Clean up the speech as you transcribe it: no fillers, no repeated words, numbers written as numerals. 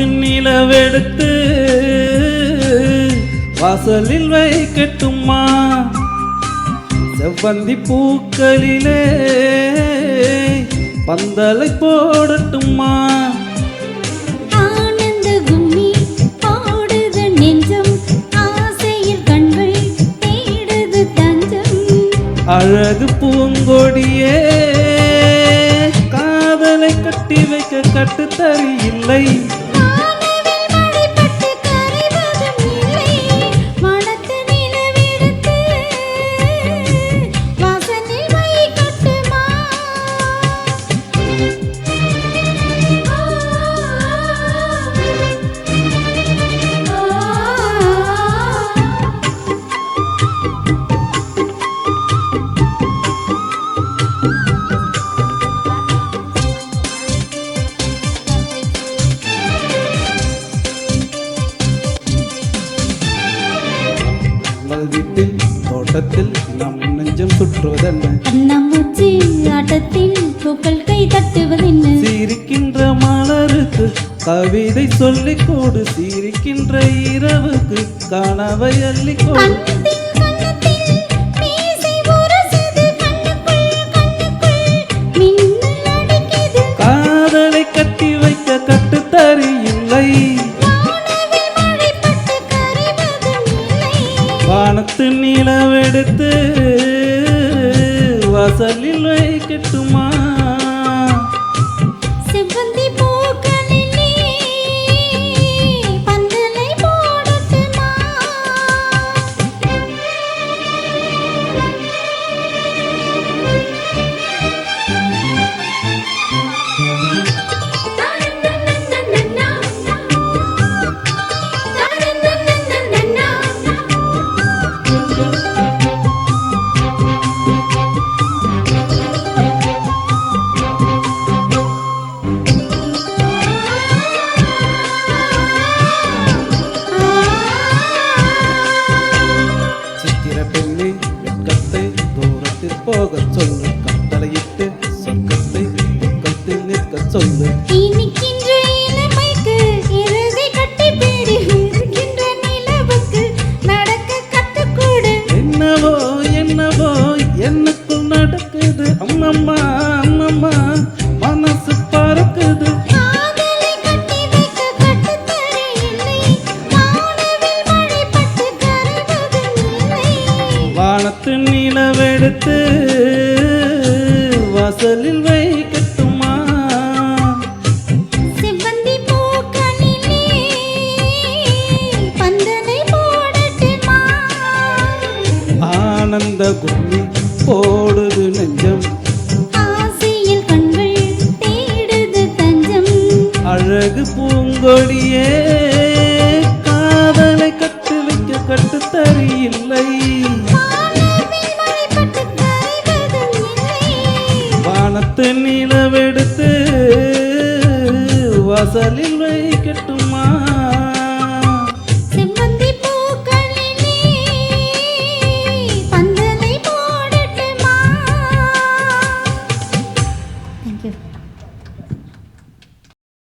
வானத்து நிலவெடுத்து வாசலில் வைக்கட்டுமா? செவ்வந்தி பூக்களிலே பந்தலை போடட்டுமா? ஆனந்த கும்மி போடுது நெஞ்சம், ஆசையில் கண்கள் தேடுது தஞ்சம். அழகு பூங்கொடியே காதலை கட்டி வைக்க கட்டுத்தறி இல்லை. வீட்டில் தோட்டத்தில் நம் நெஞ்சம் சுற்றுவதென்ன? கண்ணாமூச்சி ஆட்டத்தில் பூக்கள் கை தட்டுவதென்ன? சிரிக்கின்ற மலருக்கு கவிதை சொல்லிக் கொடு, சிரிக்கின்ற இரவுக்கு கனவை அள்ளிக் கொடு. காதலை கட்டி வைக்க கட்டுத்தறி இல்லை. வானத்து நிலவெடுத்து வாசலில் வைக்கட்டுமா? செவ்வந்தி பூக்களிலே பந்தலை போடட்டுமா? போக சொல்லு, கட்டளையிட்டு சொர்க்கத்தை துக்கத்தில் நிற்க சொல்லு. இனிக்கின்ற இளமைக்கு இறுதி கட்டி பேரு, இருக்கின்ற நிலவுக்கு நடக்க கற்றுக்கொடு. என்னவோ என்னவோ என்னக்குள் நடக்குது, அம்மம்மா அம்மம்மா மனசு பறக்குது. காதலை கட்டி வைக்க கட்டுத்தறி இல்லை, வானவில் மழைப்பட்டு கரைவதும் இல்லை. வானத்து நிலவெடுத்து வாசலில் வைக்கட்டுமா? செவ்வந்தி பூக்களிலே பந்தலை போடட்டுமா? ஆனந்த கும்மி போடுது நெஞ்சம், ஆசையில் கண்கள் தேடுது தஞ்சம். அழகு பூங்கொடியே காதலை கட்டு வைக்க கட்டுத்தறி இல்லை. வானத்து நிலவெடுத்து வாசலில் வைக்கட்டுமா? செவ்வந்தி பூக்களிலே பந்தலை போடட்டுமா? Thank you.